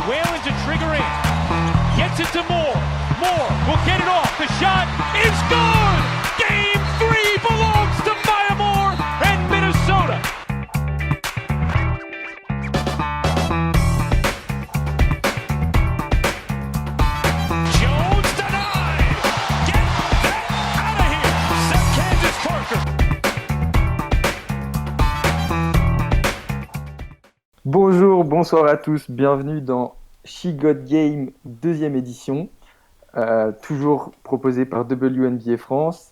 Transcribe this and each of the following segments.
Whalen to trigger in. Gets it to Moore. Moore will get it off. The shot is good! Game 3 belongs to Maya Moore and Minnesota. Jones denied. Get that out of here. Seth Candace Parker. Bonjour, bonsoir à tous, bienvenue dans She Got Game, deuxième édition, toujours proposée par WNBA France.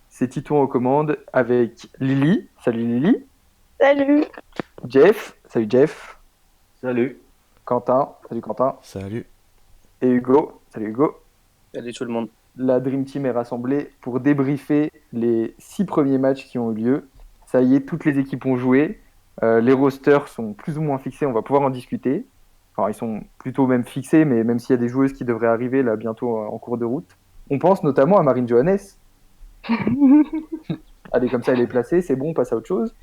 C'est Titon aux commandes avec Lily. Salut Lily. Salut. Jeff. Salut Jeff. Salut. Quentin. Salut Quentin. Salut. Et Hugo. Salut Hugo. Salut tout le monde. La Dream Team est rassemblée pour débriefer les 6 premiers matchs qui ont eu lieu. Ça y est, toutes les équipes ont joué. Les rosters sont plus ou moins fixés, on va pouvoir en discuter. Enfin, ils sont plutôt même fixés, mais même s'il y a des joueuses qui devraient arriver là bientôt en cours de route. On pense notamment à Marine Johannes. Allez, comme ça elle est placée, c'est bon, on passe à autre chose.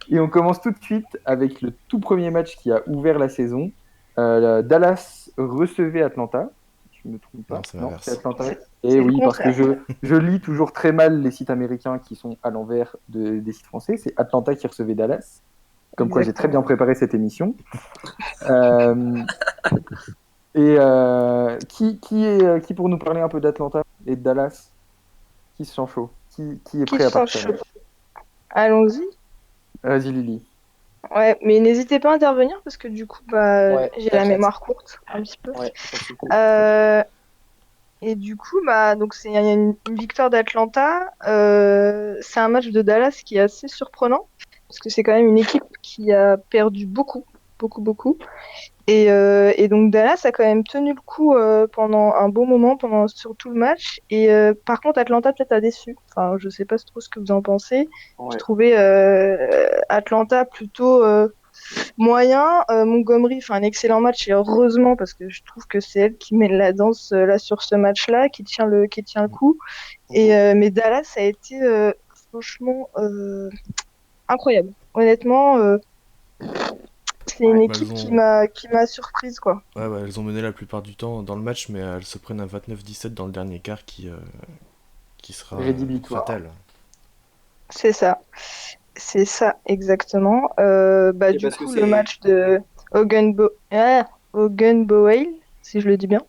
Et on commence tout de suite avec le tout premier match qui a ouvert la saison. Dallas recevait Atlanta. Je me trompe pas. Non, C'est Atlanta. C'est Et le oui, parce que contraire. je lis toujours très mal les sites américains qui sont à l'envers des sites français. C'est Atlanta qui recevait Dallas. Comme quoi, j'ai très bien préparé cette émission. Qui pour nous parler un peu d'Atlanta et de Dallas? Qui se sent chaud? Qui est Qui prêt à se sent partir? chaud? Allons-y. Vas-y, Lily. Ouais, mais n'hésitez pas à intervenir parce que du coup, Ouais, j'ai la t'inquiète. mémoire courte un petit peu. Ouais, ça c'est cool. Et du coup, donc c'est une victoire d'Atlanta. C'est un match de Dallas qui est assez surprenant parce que c'est quand même une équipe qui a perdu beaucoup, beaucoup, beaucoup. Et donc Dallas a quand même tenu le coup pendant un bon moment, sur tout le match. Et par contre, Atlanta peut-être a déçu. Enfin, je sais pas trop ce que vous en pensez. Ouais. Je trouvais Atlanta plutôt moyen. Montgomery fait un excellent match et heureusement parce que je trouve que c'est elle qui mène la danse là sur ce match-là, qui tient le coup. Mais Dallas a été franchement incroyable. Honnêtement. C'est une équipe qui m'a surprise, quoi. Ouais, elles ont mené la plupart du temps dans le match, mais elles se prennent un 29-17 dans le dernier quart qui sera Rédhibitoire. fatal. C'est ça. C'est ça, exactement. Et Du parce que coup, c'est- le match de Hogan Boyle, si je le dis bien,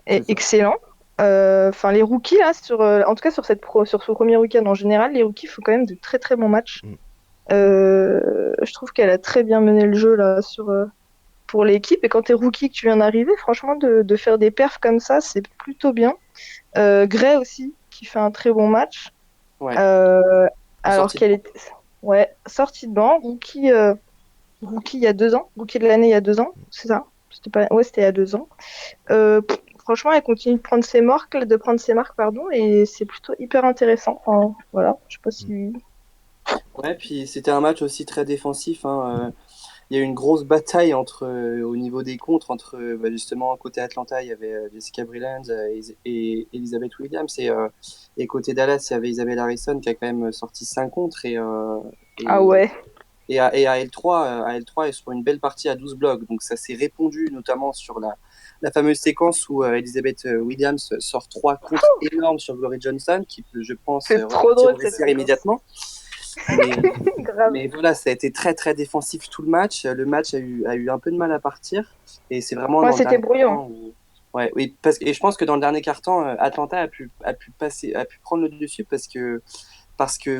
C'est est ça. excellent. Enfin, les rookies, là, en tout cas sur ce premier week-end en général, les rookies font quand même de très très bons matchs. Je trouve qu'elle a très bien mené le jeu là pour l'équipe. Et quand t'es rookie, que tu viens d'arriver, franchement, de faire des perfs comme ça, c'est plutôt bien. Gray aussi, qui fait un très bon match. Ouais. Alors Sortie de qu'elle était sortie de banc, rookie il y a 2 ans, rookie de l'année il y a 2 ans, c'est ça? C'était il y a 2 ans. Franchement, elle continue de prendre ses marques, pardon, et c'est plutôt hyper intéressant. Enfin, voilà, je sais pas si. Ouais, puis c'était un match aussi très défensif, hein. Il y a eu une grosse bataille au niveau des contres entre justement côté Atlanta, il y avait Jessica Brilland et Elizabeth Williams et côté Dallas, il y avait Isabelle Harrison qui a quand même sorti 5 contres Ah ouais. et à L3 est sur une belle partie à 12 blocs. Donc ça s'est répandu notamment sur la fameuse séquence où Elizabeth Williams sort 3 contres énormes sur Glory Johnson qui peut, je pense, C'est trop repartir drôle, au cette vestiaire séquence. immédiatement. Mais, Grave. mais voilà, ça a été très très défensif tout le match. Le match a eu un peu de mal à partir. Et c'est vraiment Ouais, dans le c'était dernier brouillon. quart-temps ouais, oui, et je pense que dans le dernier quart-temps, Atlanta a pu prendre le dessus parce que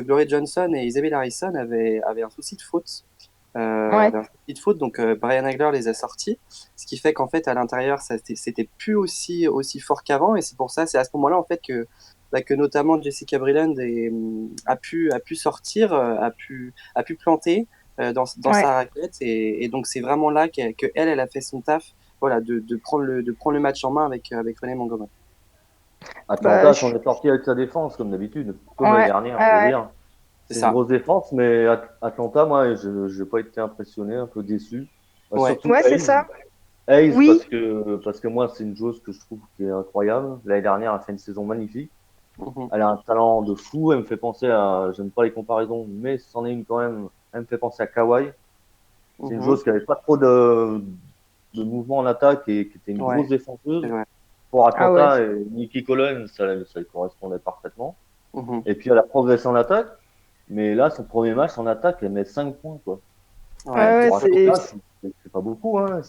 Glory Johnson et Isabelle Harrison avaient un souci de faute. Ouais. Avaient un souci de faute, donc Brian Hagler les a sortis. Ce qui fait qu'en fait, à l'intérieur, c'était plus aussi fort qu'avant. Et c'est à ce moment-là en fait que notamment Jessica Brilland a pu sortir, a pu planter dans Ouais. sa raquette et donc c'est vraiment là que elle a fait son taf, voilà, de prendre le match en main avec Renée Montgomery. Atlanta je- s'en est sorti avec sa défense, comme d'habitude. Comme l'année Ouais. dernière, je veux Ouais. dire. C'est C'est une ça. grosse défense, mais Atlanta, moi, je n'ai pas été impressionné, un peu déçu. Ouais. Surtout Ouais, c'est Hayes. ça. Hayes, Oui. parce que moi, c'est une joueuse que je trouve qui est incroyable. L'année dernière, elle a fait une saison magnifique. Mhm. Elle a un talent de fou. Elle me fait penser à, j'aime pas les comparaisons, mais c'en est une quand même. Elle me fait penser à Kawhi. C'est une Mhm. joueuse qui avait pas trop de mouvement en attaque et qui était une Ouais. grosse défenseuse. C'est vrai. Pour Ah ouais. Atlanta, et Nikki Collins, ça lui correspondait parfaitement. Mhm. Et puis elle a progressé en attaque, mais là, son premier match en attaque, elle met 5 points, quoi. Ouais, ouais, Pour c'est. Atlanta, c'est pas beaucoup, hein.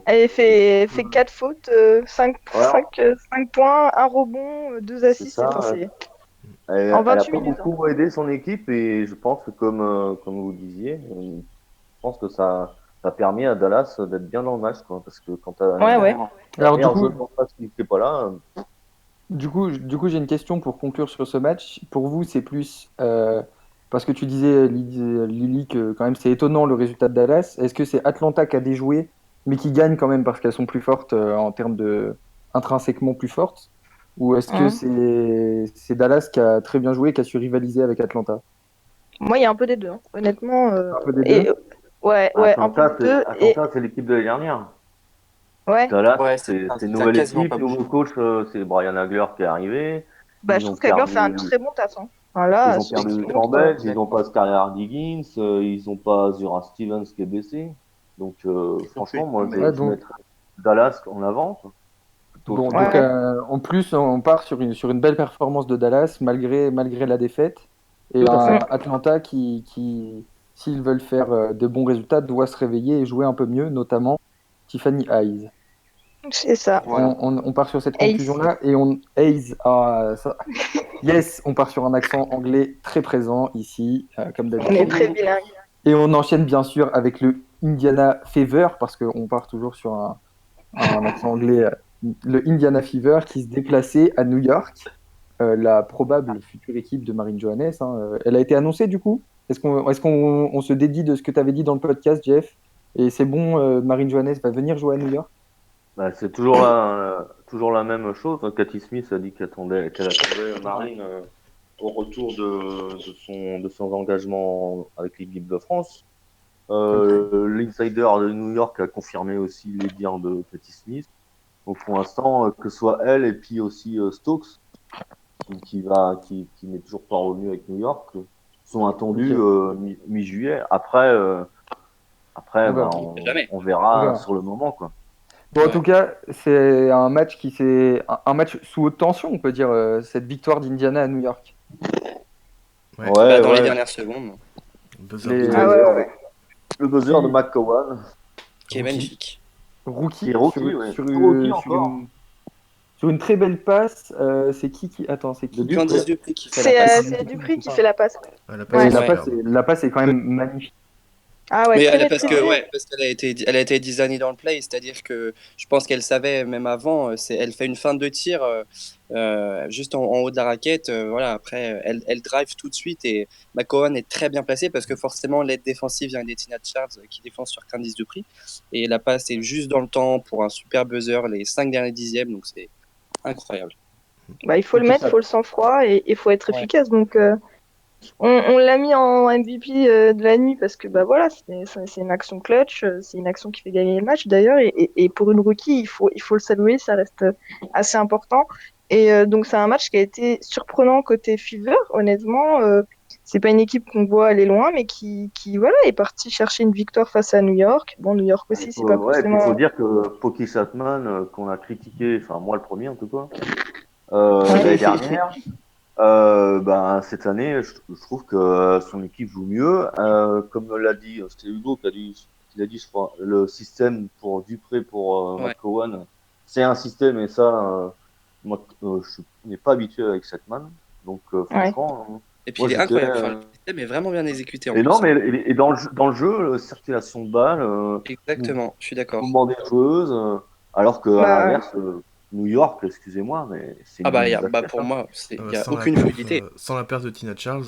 Elle fait 4 fautes, 5 Voilà, points, un rebond, 2 c'est assists. ça. Enfin, c'est en Elle a 28 pas minutes. Hein. beaucoup aidé son équipe et je pense que comme vous disiez, je pense que ça a permis à Dallas d'être bien dans le match, quoi. Parce que quand t'as Ouais, ouais. Carrément. la Alors, meilleure joueuse en face qui n'est pas là, du coup, j'ai une question pour conclure sur ce match. Pour vous, c'est plus parce que tu disais, Lily, que quand même c'est étonnant le résultat de Dallas. Est-ce que c'est Atlanta qui a déjoué, mais qui gagne quand même parce qu'elles sont plus fortes en termes de intrinsèquement plus fortes, ou est-ce que Hein. c'est Dallas qui a très bien joué, qui a su rivaliser avec Atlanta? Moi, il y a un peu des deux. Hein. Honnêtement. Un peu des Et deux. ouais, un peu des deux. Et Atlanta, c'est l'équipe de l'année dernière. ouais. Dallas, Ouais, c'est une ça a nouvelle quasiment équipe, pas bougé. nouveau coach, c'est Brian Hagler qui est arrivé. Bah, je Ils ont trouve qu'Agler fait un perdu, très bon taf. Hein. Enfin, là, ils ont sur ce perdu qu'il montre. Campbell, ils ont Honnêtement. pas Skylar Diggins, ils ont pas Zura Stevens qui est blessé. Donc, Non plus. franchement, moi, Mais Ouais, je donc, mettrais Dallas en avant, quoi, plutôt bon, que donc Ouais. en plus, on part sur une belle performance de Dallas malgré la défaite. Et tout à fait. Mm. Atlanta s'ils veulent faire de bons résultats, doit se réveiller et jouer un peu mieux, notamment Tiffany Hayes. C'est ça. voilà. On part sur cette Ace. conclusion-là et Hayes, yes, on part sur un accent anglais très présent ici, comme On est d'habitude. très bilingue. Et on enchaîne bien sûr avec le Indiana Fever, parce qu'on part toujours sur un accent anglais, le Indiana Fever qui se déplaçait à New York, la probable future équipe de Marine Johannes. Hein. Elle a été annoncée du coup? Est-ce qu'on se dédie de ce que tu avais dit dans le podcast, Jeff? Et c'est bon, Marine Johannes va venir jouer à New York? Bah, c'est toujours la même chose. Cathy Smith a dit qu'elle attendait Marine au retour de son engagement avec l'équipe de France. L'insider de New York a confirmé aussi les dires de Cathy Smith. Donc pour l'instant, que ce soit elle et puis aussi Stokes, qui n'est toujours pas revenu avec New York, sont attendus Ok, mi-juillet. Après on ben, verra. Jamais. on On verra verra. sur le moment, quoi. Bon, en Ouais. tout cas, c'est un match un match sous haute tension, on peut dire, cette victoire d'Indiana à New York. Ouais, Bah, Ouais, dans les ouais. dernières secondes, buzzer Les Ah beater. ouais, ouais. Le buzzer de qui, McCowan, qui est Rookie. magnifique. qui est rookie rookie, ouais. Rookie encore. sur une très belle passe. C'est Attends, c'est De qui qui Dupré. Candice Dupré qui fait la C'est passe. c'est Dupri qui fait la passe. Ah, la passe Et Ouais. est la Ouais. passe, superbe. la passe est quand même magnifique. Ah ouais, Mais très parce que maîtrisé. ouais, parce qu'elle a été designée dans le play, c'est-à-dire que je pense qu'elle savait même avant. Elle fait une feinte de tir juste en haut de la raquette. Voilà, après elle drive tout de suite et McCowan est très bien placé parce que forcément l'aide défensive vient d'Etina Charles qui défend sur Candice Dupree et la passe est juste dans le temps pour un super buzzer les 5 derniers dixièmes donc c'est incroyable. Bah, il faut Et le puis mettre, il ça, faut le sang-froid et il faut être Ouais. efficace. Donc, on l'a mis en MVP de la nuit parce que bah voilà, c'est une action clutch, c'est une action qui fait gagner le match d'ailleurs. Et pour une rookie, il faut le saluer, ça reste assez important. Et donc, c'est un match qui a été surprenant côté Fever, honnêtement. C'est pas une équipe qu'on voit aller loin, mais qui voilà, est partie chercher une victoire face à New York. Bon, New York aussi, c'est pas Ouais, et puis il faut forcément. dire que Pocky Chapman, qu'on a critiqué, enfin moi le premier en tout cas, Ouais. l'année dernière, ben, cette année, je trouve que son équipe joue mieux. Comme l'a dit, c'était Hugo qui l'a dit, je crois, le système pour Dupré, pour Ouais. McCowan, c'est un système et ça, moi, je n'ai pas habitué avec Chapman. Donc Ouais. franchement, Et puis moi il est j'étais. incroyable. Enfin, le système est vraiment bien exécuté en Et non, plus. mais et dans le jeu, circulation de balles, Exactement, je suis d'accord. mouvement des joueuses, alors qu'à Bah, l'inverse, New York, excusez-moi, mais c'est Ah une bah, usine bah basket, pour hein. moi, Ah il bah, y a aucune fluidité. sans la perte de Tina Charles,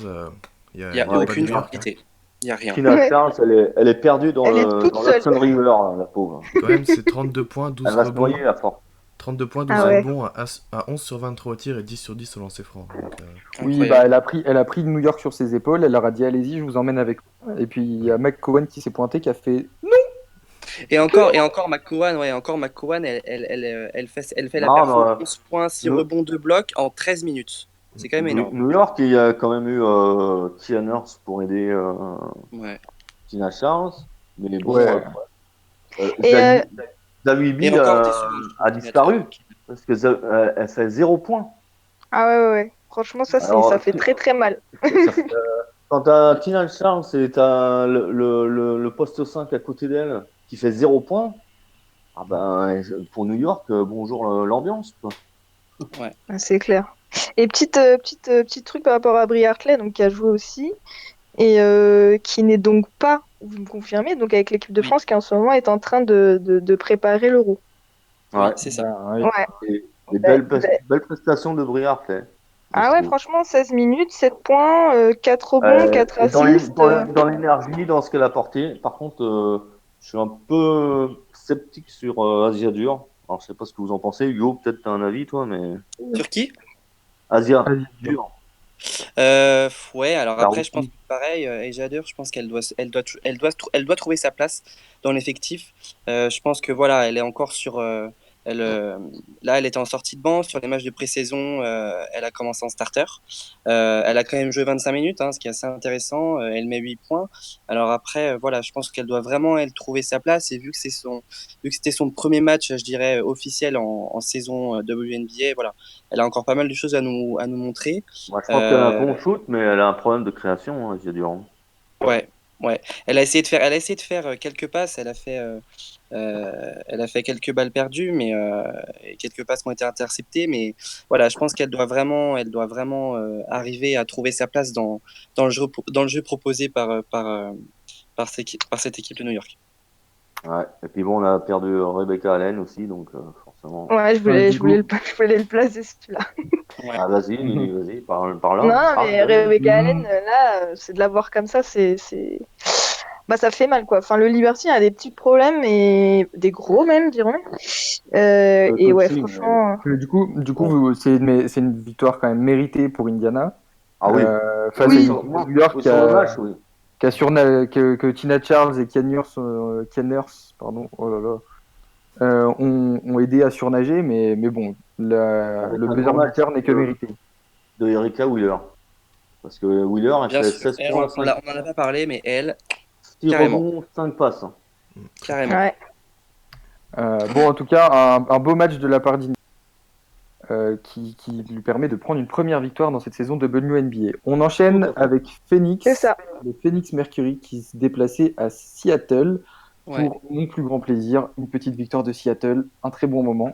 il Il y a y a Ouais, pas de aucune New York. Hein. fluidité. Il y a rien. Tina ouais. Charles, elle est perdue Elle est toute dans seule. l'Hudson River, hein, la pauvre. Quand même, c'est 32 points, 12 Elle va se rebonds. noyer à force. 32 points, 12 Ah ouais. rebonds à 11 sur 23 au tir et 10 sur 10 au lancer franc. Donc, oui, bah, Incroyable. elle a pris New York sur ses épaules. Elle leur a dit, allez-y, je vous emmène avec moi. Et puis il y a McCowan qui s'est pointé, qui a fait. Et encore McCowan, ouais, encore McCowan, elle fait la Non, performance mais 11 points, 6 New, rebonds, 2 blocs en 13 minutes. C'est quand même énorme. New York, il y a quand même eu Tia Nurse pour aider Ouais. Tina Charles. Mais bon, Ouais. Et, Zawibi Et encore, t'es sur un a disparu parce que elle fait 0 points. Ah ouais. Franchement, Alors, ça fait très très mal. ça fait, quand t'as Tina Charles et t'as le poste 5 à côté d'elle qui fait 0 points, ah ben, pour New York, bonjour l'ambiance, quoi. Ah, c'est clair. Et petit truc par rapport à Brie Hartley, donc qui a joué aussi, et qui n'est donc pas, vous me confirmez, donc avec l'équipe de Oui. France qui en ce moment est en train de préparer l'Euro. Ouais. Oui, c'est ça. Ben, oui. Ouais. Et des Ben, belles prestations de Brie Hartley, je Ah ouais, trouve. franchement, 16 minutes, 7 points, 4 rebonds, 4 Et assists. dans l'énergie, dans ce qu'elle a apporté, par contre, je suis un peu sceptique sur Asia Dur. Alors, je sais pas ce que vous en pensez. Hugo, peut-être tu as un avis, toi, mais Sur qui? Asia Vas-y. Dur, Ouais, alors la après, je pense rookie. que pareil, Asia Dur, je pense elle doit trouver sa place dans l'effectif. Je pense que voilà, elle est encore sur. Elle, là, elle était en sortie de banc. Sur les matchs de pré-saison, elle a commencé en starter. Elle a quand même joué 25 minutes, hein, ce qui est assez intéressant. Elle met 8 points. Alors après, voilà, je pense qu'elle doit vraiment, elle, trouver sa place. Et vu que c'était son premier match, je dirais, officiel en saison WNBA, voilà, elle a encore pas mal de choses à nous montrer. Moi, je pense qu'elle a un Euh, bon shoot, mais elle a un problème de création, Asia Dur. ouais, ouais. Elle a essayé de faire quelques passes. Elle a fait quelques balles perdues, mais et quelques passes qui ont été interceptées. Mais voilà, je pense elle doit vraiment arriver à trouver sa place dans le jeu proposé par cette équipe de New York. Ouais. Et puis bon, on a perdu Rebecca Allen aussi, donc forcément. Ouais, Ouais, du je voulais coup. je voulais le placer celui-là. Ouais. Ah, vas-y, Mhm. vas-y, parle Non, là. mais Donne. Rebecca Allen, là, c'est de la voir comme ça, bah, ça fait mal, quoi. Enfin, le Liberty a des petits problèmes, et des gros même, dirons. Le Et ouais, coaching, franchement, bon. C'est une victoire quand même méritée pour Indiana Ah oui. face à une équipe de New York Sur le match, oui. que Tina Charles et Kian Nurse, pardon, oh là là, ont aidé à surnager, mais bon, Avec le un buzzer grand match beater n'est que mérité. de Erika Wheeler. Parce que Wheeler, elle Bien fait sûr. 16 points, On en a pas parlé, mais elle, 6 carrément, rebonds, 5 passes. Hein. carrément. ouais. Bon, en tout cas, un beau match de la part d'Indiana qui lui permet de prendre une première victoire dans cette saison de WNBA. On Tout enchaîne à fait. avec Phoenix, C'est ça. le Phoenix Mercury qui se déplaçait à Seattle Ouais. pour mon plus grand plaisir. Une petite victoire de Seattle, un très bon moment.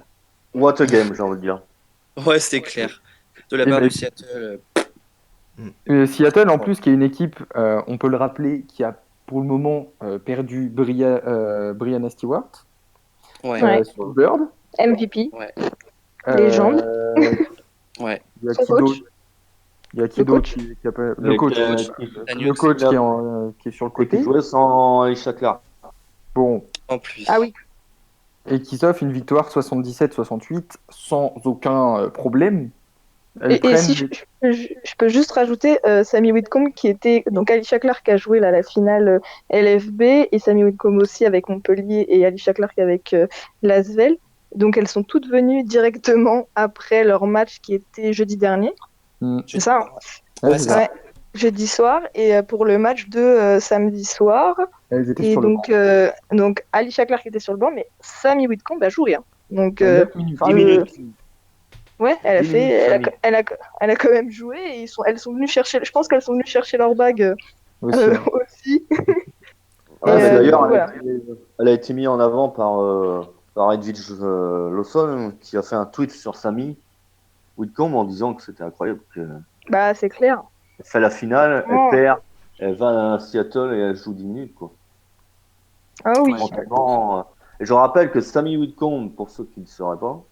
What a game, j'ai envie de dire. Ouais, c'est clair. De la Eh part ben, de Seattle. Seattle, en plus, qui est une équipe, on peut le rappeler, qui a pour le moment perdu Brianna Stewart Ouais, Ouais. sur le Bird. MVP, ouais, légende. ouais. Il y a Son qui coach. d'autre Il y a qui Le d'autre coach. qui a pas- Et Le coach. Le coach qui est sur le et qui côté. jouait sans Alicia Clark. Bon, En plus. Ah oui. et qui s'offre une victoire 77-68 sans aucun problème. Elles Et prennent si je peux juste rajouter Sammy Whitcomb qui était donc Alicia Clark a joué là, la finale LFB, et Sammy Whitcomb aussi avec Montpellier, et Alicia Clark avec Lasvel. Donc elles sont toutes venues directement après leur match qui était jeudi dernier. Hmm. C'est ça, hein. Ouais, Ouais, c'est c'est ça. ça. Ouais. Jeudi soir, et pour le match de samedi soir. Elles étaient Et sur le banc. donc Alicia Clark était sur le banc, mais Sammy Whitcomb a joué, hein. Donc 9 minutes. 10 minutes. ouais, elle a 10 fait, minutes, Sammy. elle a quand même joué, et elles sont venues chercher, je pense qu'elles sont venues chercher leur bague Aussi, hein. aussi. Ouais, Et mais du d'ailleurs, coup, voilà. elle a été mise en avant par Edwidge Lawson, qui a fait un tweet sur Sammy Whitcomb en disant que c'était incroyable. Elle Bah, c'est clair. fait la finale, elle Franchement. perd, elle va à Seattle et elle joue 10 minutes. Quoi. Ah oui. Franchement, et je rappelle que Sammy Whitcomb, pour ceux qui ne le sauraient pas,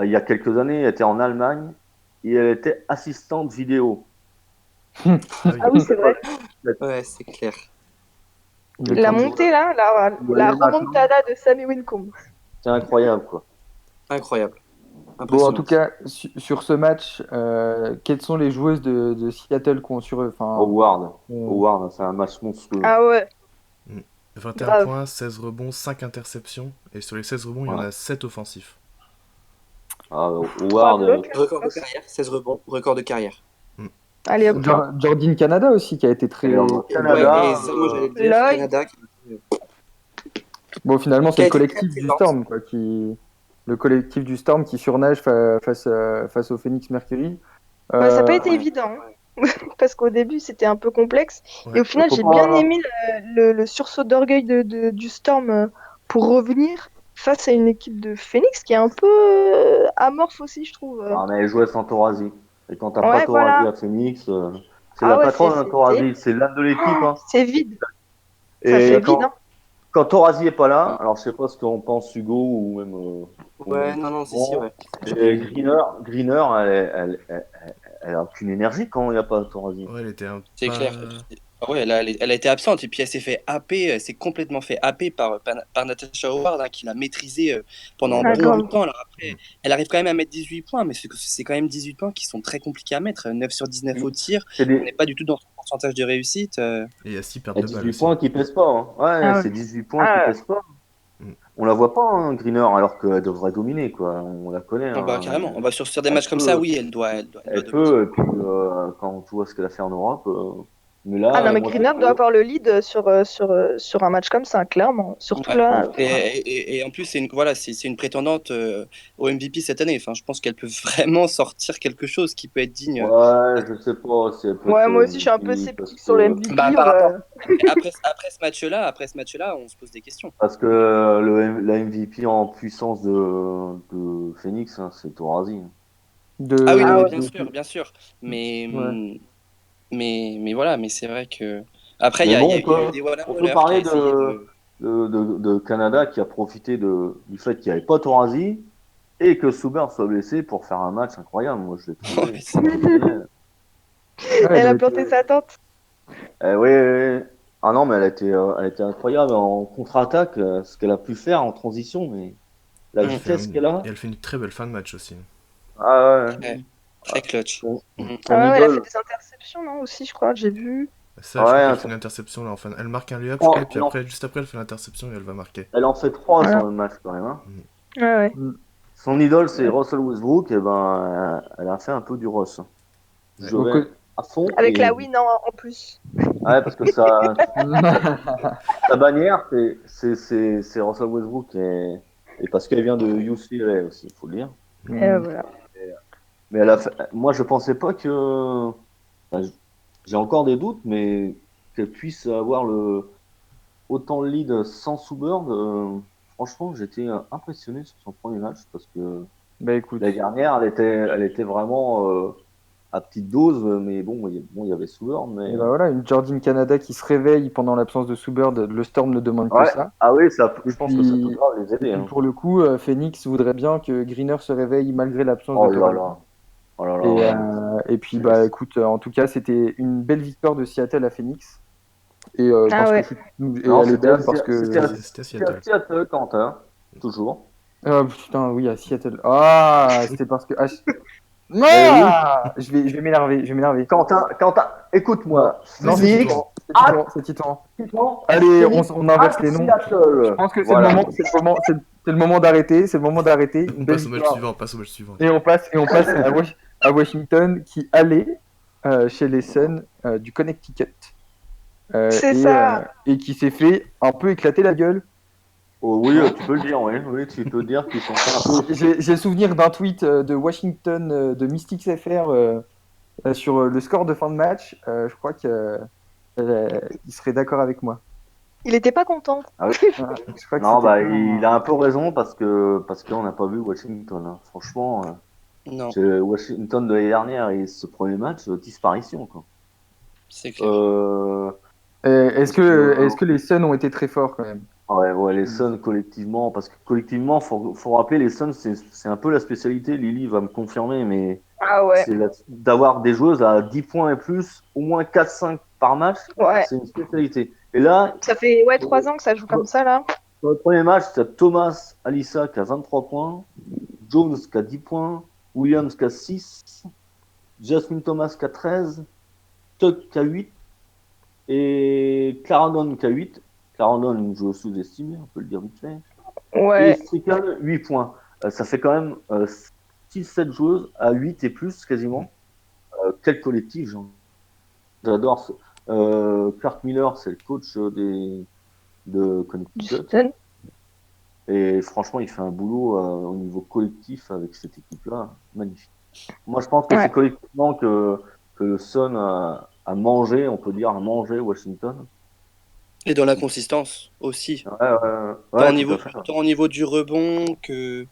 il y a quelques années, elle était en Allemagne et elle était assistante vidéo. Ah oui. Ah oui, c'est vrai. Ouais, c'est clair. La montée, là, la remontada de Sammy Whitcomb. C'est incroyable, quoi. Incroyable. Bon, en Impressionnant. tout cas, sur ce match, quelles sont les joueuses de Seattle qui ont sur eux Howard, c'est un match monstrueux. Ah ouais. 21 Grave. points, 16 rebonds, 5 interceptions. Et sur les 16 rebonds, il y en Ouais. a 7 offensifs. Ah, Trois Howard, blocs. Record de carrière, 16 rebonds, record de carrière. Allez hop. Jordan Canada aussi qui a été très. Et au Ouais, Canada, et ça, moi j'allais le dire, Lloyd. Canada. Bon, finalement, c'est Qui a le été collectif très du présente. Storm, quoi, le collectif du Storm qui surnage face au Phoenix Mercury. Ouais, ça n'a pas Euh, été Ouais. évident, hein. Parce qu'au début, c'était un peu complexe. Ouais. Et au final, Faut j'ai bien pas- aimé le sursaut d'orgueil du Storm pour revenir face à une équipe de Phoenix qui est un peu amorphe aussi, je trouve. Ah, mais elle jouait sans Torazi. Et quand t'as pas Ouais, Torazi voilà. à Phoenix, c'est Ah la ouais, patronne, hein, Torazi, c'est l'âme de l'équipe. oh, Hein. c'est vide. Ça Et fait vide, hein. quand Torazi est pas là, alors je sais pas ce qu'on pense Hugo ou Ouais, même non, non, si, Simon, ouais. et Greener, elle a aucune énergie quand il n'y a pas Torazi. Ouais, elle était un C'est pas. clair. Ah ouais, elle a été absente et puis elle s'est fait happer, elle s'est complètement fait happer par Natasha Howard hein, qui l'a maîtrisée pendant un Ouais, Ah, bon bout de grave. temps. Alors Mm. après, elle arrive quand même à mettre 18 points, mais c'est quand même 18 points qui sont très compliqués à mettre. 9 sur 19 au tir, c'est on n'est des, pas du tout dans son pourcentage de réussite. Et il y a 6 pertes il y de a balles 18 aussi. points qui pèsent pas. Hein. Ouais, Ah ouais. c'est 18 points qui Ah, pèsent pas. Mm. On la voit pas, hein, Greener, alors qu'elle devrait dominer, quoi. On la connaît. Ah bah Hein. carrément. Bah, sur des Elle matchs comme ça, peut, oui, elle doit elle dominer. peut, et puis quand tu vois ce qu'elle a fait en Europe, mais ah non, là, mais moi, Greener doit avoir le lead sur un match comme ça, clairement. Surtout Ouais. là. Et en plus, c'est une prétendante au MVP cette année. Enfin, je pense qu'elle peut vraiment sortir quelque chose qui peut être digne. ouais, je sais pas si elle peut Ouais, être moi aussi, je suis un peu MVP sceptique sur le MVP. Bah, par rapport. Après ce match-là, on se pose des questions. parce que la MVP en puissance de Phoenix, hein, c'est Torazi. Ah oui, non, Ah mais ouais. bien sûr, bien sûr. Mais, ouais. mais voilà, mais c'est vrai que. Après, Mais bon, il y a eu des Walla on peut Waller qui a parler essayé de. de Canada qui a profité du fait qu'il n'y avait pas Torazi et que Souber soit blessé pour faire un match incroyable. Moi, je l'ai trouvé Ouais, c'est- exceptionnel. Ouais, Elle il a a été- planté sa tente. Oui, oui, oui. Ah non, mais elle était incroyable en contre-attaque, ce qu'elle a pu faire en transition, mais la Elle fait vitesse un- qu'elle a. Et elle fait une très belle fin de match aussi. Ah ouais. ouais, très clutch. Son, Mhm. son Ah ouais, elle a fait idole. des interceptions, non, aussi, je crois, j'ai vu. Ça, je crois Ouais, qu'elle fait une interception là. Enfin, elle marque un layup, je crois, et puis elle en, après, juste après, elle fait l'interception et elle va marquer. elle en fait trois Voilà. sur le match quand même. Hein. Ouais, ouais. Mm. Son idole, c'est Russell Westbrook, et ben, elle a fait un peu du Ross. Je Au vais co- à fond Avec et la win en plus. ouais, parce que sa bannière, c'est Russell Westbrook et parce qu'elle vient de UCLA aussi, il faut le dire. Et Mm. voilà. Mais moi, je pensais pas que. Enfin, j'ai encore des doutes, mais qu'elle puisse avoir autant de lead sans Soubird. Franchement, j'étais impressionné sur son premier match parce que Bah écoute, l'année dernière, elle était vraiment à petite dose, mais bon, il y avait Soubird, mais. et bah voilà, une Jordan Canada qui se réveille pendant l'absence de Soubird, le Storm ne demande que Ouais, ça. ah oui, Et je pense que ça peut puis, grave les et aider. puis Hein. pour le coup, Phoenix voudrait bien que Greener se réveille malgré l'absence de Oh là Torazi. là. Oh là là. Et puis bah écoute, en tout cas, c'était une belle victoire de Seattle à Phoenix. Et Ah parce ouais. que et Non, elle est belle parce que C'était à c'était Seattle. à Seattle, Quentin. Toujours. ah, putain, oui, à Seattle. Ah, c'était parce que Eh oui. ah, je vais m'énerver, je vais m'énerver. Quentin, Non, écoute-moi. non, c'est Phoenix, Titan, c'est Titan, c'est Titan. Allez, Phoenix on inverse à les noms. Je Seattle. pense que c'est le Voilà. moment, c'est le moment d'arrêter, c'est le moment d'arrêter. Une On belle passe au match victoire. suivant, on passe au match suivant. Et on passe à Washington qui allait chez les Suns du Connecticut C'est ça. et qui s'est fait un peu éclater la gueule. Oh, oui, tu peux le dire, oui. Oui, tu peux dire qu'ils sont pas. J'ai souvenir d'un tweet de Washington de Mystics FR sur le score de fin de match. Je crois qu'il serait d'accord avec moi. Il était pas content. Ah oui. Je crois que Non, c'était bah, pas- il a un peu raison parce qu'on n'a pas vu Washington. Hein. Franchement, Non, c'est Washington de l'année dernière et ce premier match, disparition. Quoi. c'est clair. Est-ce que les Suns ont été très forts quand même? Ouais, les Suns collectivement, parce que collectivement, faut rappeler, les Suns, c'est un peu la spécialité. Lily va me confirmer, mais Ah ouais. c'est d'avoir des joueuses à 10 points et plus, au moins 4-5 par match, Ouais. c'est une spécialité. Et là, Ça fait 3 ans que ça joue comme ça là. sur le premier match, c'est Thomas Alissa qui a 23 points, Jones qui a 10 points, Williams qui a 6, Jasmine Thomas qui a 13, Tuck qui a 8 et Clarendon qui a 8. Clarendon, une joueuse sous-estimée, on peut le dire vite fait. Et Ouais. Strickland, 8 points. Ça fait quand même 6-7 joueuses à 8 et plus quasiment. Quel collectif, j'adore. Clark Miller, c'est le coach de Du Connecticut. Stun. Et franchement, il fait un boulot au niveau collectif avec cette équipe-là. Magnifique. Moi, je pense que Ouais. c'est collectivement que le Sun a mangé, on peut dire, a mangé Washington. Et dans la consistance aussi. Ouais, ouais, Tant ouais, au tout niveau, à fait. tant au niveau du rebond que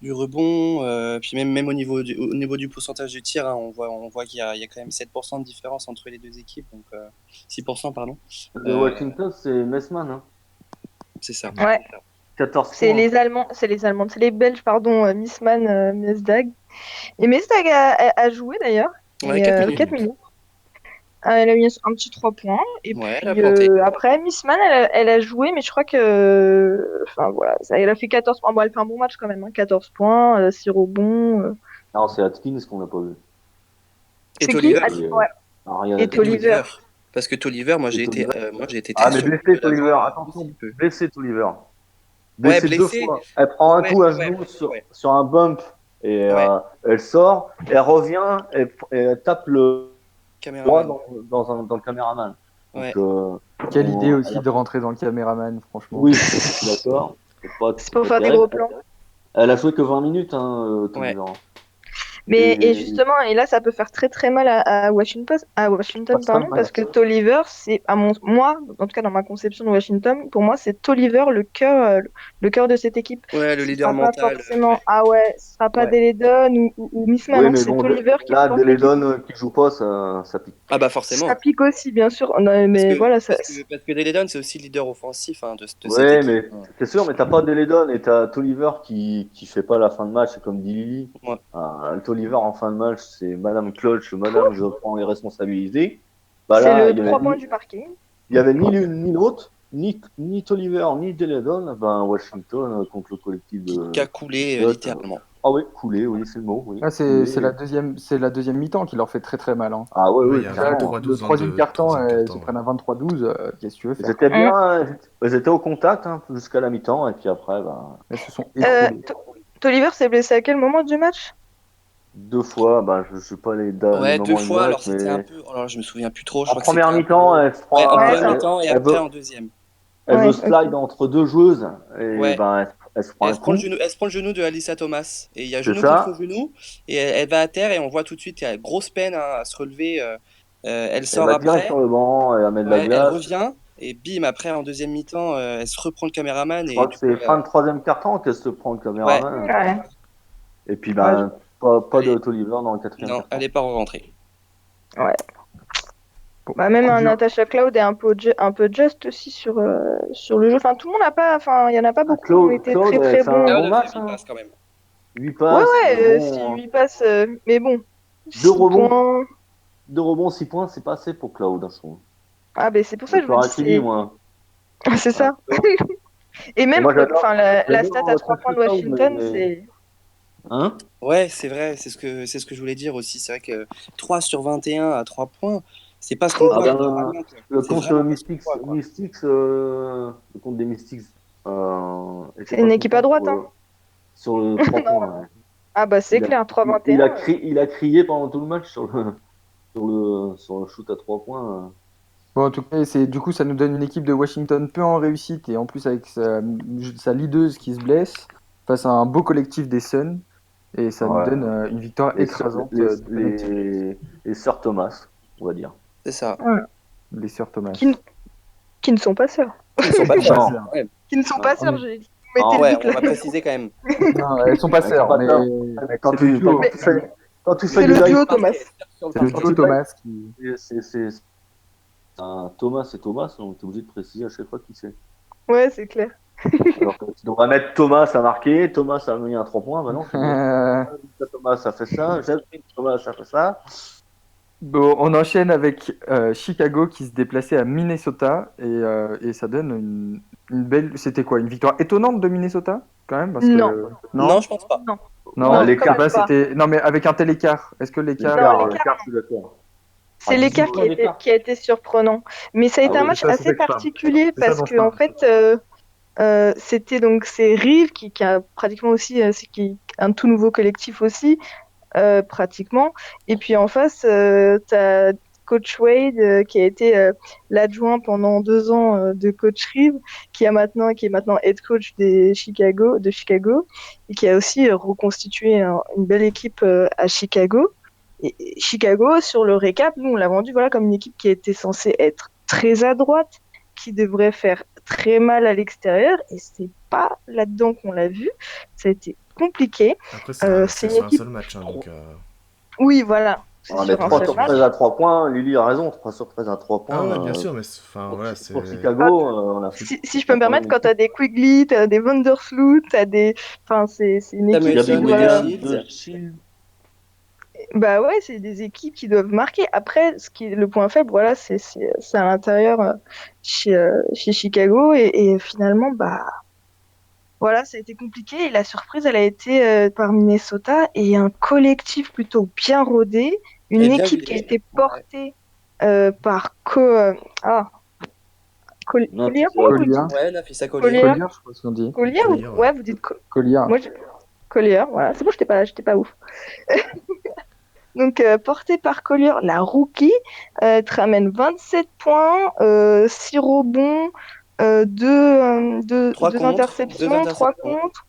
du rebond, puis même au niveau du pourcentage de tir, hein, on voit qu'il y a quand même 7% de différence entre les deux équipes, donc 6%, pardon. De Washington, c'est Messman, hein. C'est ça. Ouais. 14 C'est points. les Allemands, c'est les Belges, pardon, Missman, Mesdag. Et Mesdag a joué d'ailleurs. Ouais, Et 4 minutes. 4 minutes. Elle a eu un petit 3 points. Et Ouais, elle a puis planté. après, Missman, elle a joué, mais je crois que. Enfin voilà, elle a fait 14 points. Bon, elle fait un bon match quand même, hein, 14 points, 6 rebonds. Non, c'est Atkins qu'on n'a pas vu. Et C'est qui? Tolliver. Ouais. Ariane Et Atkins. Tolliver. Parce que Tolliver, moi Et j'ai été, Tolliver. moi j'ai été Ah, très mais surpris blessé, de la Tolliver. voir Attention, aussi peu. blessé, Tolliver. Ouais, Blessé deux blessé. fois. Elle prend un Ouais, coup à ouais, genoux ouais. sur un bump et Ouais. elle sort, elle revient et elle tape le droit Caméraman. dans le caméraman. Ouais. Donc, Quelle idée elle aussi a- de rentrer dans le caméraman, franchement. Oui, je suis d'accord. C'est pour pas faire des terrible. gros plans. Elle a joué que 20 minutes, hein, Ouais. Tolliver. Mais et Et justement, et là, ça peut faire très très mal à Washington, pardon, parce que Tolliver, c'est moi, en tout cas dans ma conception de Washington, pour moi, c'est Tolliver le cœur de cette équipe. Ouais, le Ce leader sera pas mental. forcément, ah ouais, ce sera pas Ouais. Deledon ou Missman, oui, hein, mais c'est bon, Tolliver qui là, porte l'équipe. Deledon qui joue pas, ça pique. Ah bah Ça forcément. pique aussi, bien sûr. Non, mais voilà, Parce que Deledon, c'est aussi le leader offensif, hein, de cette Ouais, équipe. mais c'est sûr, mais t'as pas Deledon et t'as Tolliver qui fait pas la fin de match, c'est comme dit Lily. Ouais. Tolliver en fin de match, c'est Madame Clutch, Madame je prends les responsabilités. Bah c'est là, le 3 points du parquet. il y avait ni l'une ni l'autre, ni Tolliver ni Deledon. Ben Washington contre le collectif Qui a coulé de littéralement. Ah oui, coulé, oui, c'est le mot. Oui. Ah, Coulé. c'est la deuxième mi-temps qui leur fait très très mal, hein. Ah oui, Ouais, oui, il y a clairement. 23-12 Le troisième dans le carton, troisième ils carton, se ouais. prennent à 23-12. Qu'est-ce que tu veux Ils faire? étaient bien, ils étaient au contact hein, jusqu'à la mi-temps et puis après, ben, Elles se sont écroulées. Tolliver s'est blessé à quel moment du match? deux fois, ben, je ne sais pas les Ouais, deux moments fois, alors exacts, c'était un mais peu. Alors je me souviens plus trop, je en crois que c'était première un mi-temps, peu. elle se Ouais, en prend, Ouais, première mi-temps et après en deuxième. elle Ouais, veut ok. slide entre deux joueuses et Ouais. ben, elle se Et prend elle un se prend le coup. genou, elle se prend le genou de Alyssa Thomas. Et il y a C'est genou contre ça. genou. Et elle va à terre et on voit tout de suite qu'il y a grosse peine hein, à se relever. Elle Elle sort va direct sur après. le banc, elle va mettre de la Ouais, elle glace. revient. Et bim, après en deuxième mi-temps, elle se reprend le caméraman. Je Et crois que du coup, c'est fin de troisième quart-temps qu'elle se prend le ouais, caméraman. Ouais. Et puis, Ouais, ben, pas de allez, Tolliver dans le quatrième non, elle quart-temps. n'est pas rentrée. ouais. Bon, Bah, même coup un dur. Natasha Cloud est un peu juste aussi sur le jeu. Enfin, tout le monde n'a pas, enfin, il y en a pas beaucoup qui ont été Claude, très elle très fait un bons. Cloud bon a fait match. 8 Hein. passes quand même. 8 Ouais, passes, ouais, si bon, 8 passes, mais bon, 2 6 rebonds. points. 2 rebonds, 6 points, c'est pas assez pour Claude, hein, je trouve. Ah, ben c'est pour ça que je vous J'aurais dis, dit, moi. c'est Ah, ça. Et et même, moi, enfin, la stat à j'adore 3 points de Claude, Washington, mais... c'est. Hein? Ouais, c'est vrai, c'est ce que je voulais dire aussi. C'est vrai que 3 sur 21 à 3 points, c'est pas ce qu'on Ah voit ben, généralement, quoi. le C'est compte vraiment pas ce qu'on Mystics, voit, quoi. le compte des Mystics était C'est une pas équipe à content droite, hein. sur le 3 Non. points. Ouais. Ah, bah c'est clair, 3-21. Il a crié pendant tout le match sur le shoot à 3 points. Bon, en tout cas, du coup, ça nous donne une équipe de Washington peu en réussite et en plus avec sa leaduse qui se blesse face à un beau collectif des Suns. Et ça nous Ouais. donne une victoire écrasante de Connecticut. Les sœurs Thomas, on va dire. C'est ça. Les sœurs Thomas. Qui ne sont pas sœurs. Ils ne sont pas Pas sœurs. sœurs. Ouais. Qui ne sont pas sœurs, j'ai dit. Vous mettez le Ouais, doute on là. va préciser quand même. Non, elles sont pas Elles sont sœurs, pas mais sœurs. Mais quand c'est le duo. quand tu fais C'est du le live, duo Thomas. C'est le duo Thomas qui. c'est Thomas et Thomas, donc tu es obligé de préciser à chaque fois qui c'est. Ouais, c'est clair. Alors que tu devrais mettre Thomas à marquer, Thomas a mis un 3 points, bah non, tu dis, Thomas a fait ça, Jasmine Thomas a fait ça. Bon, on enchaîne avec Chicago qui se déplaçait à Minnesota et ça donne une belle. C'était quoi? Une victoire étonnante de Minnesota quand même parce que... Non. Non, je pense pas. Non. Non, Non, l'écart, quand même pas. c'était. Non, mais avec un tel écart. Est-ce que l'écart. Non, L'écart, je suis d'accord. C'est l'écart qui a été surprenant. Mais ça a été Ah un oui, match ça, c'est assez ça que je parle. particulier C'est ça parce dont je que en parle. fait, c'est Rive qui a pratiquement aussi, qui est un tout nouveau collectif aussi, pratiquement. Et puis en face, t'as coach Wade, qui a été l'adjoint pendant 2 ans de coach Reeves, qui est maintenant head coach de Chicago, et qui a aussi reconstitué une belle équipe à Chicago. Et Chicago, sur le récap, nous on l'a vendu voilà comme une équipe qui était censée être très à droite, qui devrait faire très mal à l'extérieur, et c'est pas là-dedans qu'on l'a vu. Ça a été compliqué. Après, c'est c'est une sur un équipe- seul match, hein, donc Oui, voilà. C'est mais sur un 3 seul sur match. 13 à 3 points, Lily a raison, 3 sur 13 à 3 points. ah ouais, bien sûr, mais enfin voilà, c'est Pour Chicago, on a fait. Si je peux me permettre, quand t'as des Quigley, t'as des Vandersloot, t'as des... Enfin, c'est une équipe Il y a qui des Samuelson, doit... Williams, Shields. Shields. Bah ouais, c'est des équipes qui doivent marquer. Après, le point faible, voilà, c'est à l'intérieur chez Chicago. Et finalement, bah voilà, ça a été compliqué. Et la surprise, elle a été par Minnesota et un collectif plutôt bien rodé. Une Et bien équipe qui a huilé. été portée par Non, Collier, c'est- vous dites Collier. Ouais, Nafisa Collier. Collier. Collier, je pense qu'on dit. Collier Collier, ou... ouais. Ouais, vous dites Collier. Moi, Collier, voilà. C'est bon, j'étais pas ouf. Donc, porté par Collier, la rookie, te ramène 27 points, 6 rebonds, 2 Trois contre, deux interceptions, interceptions. 3 contre.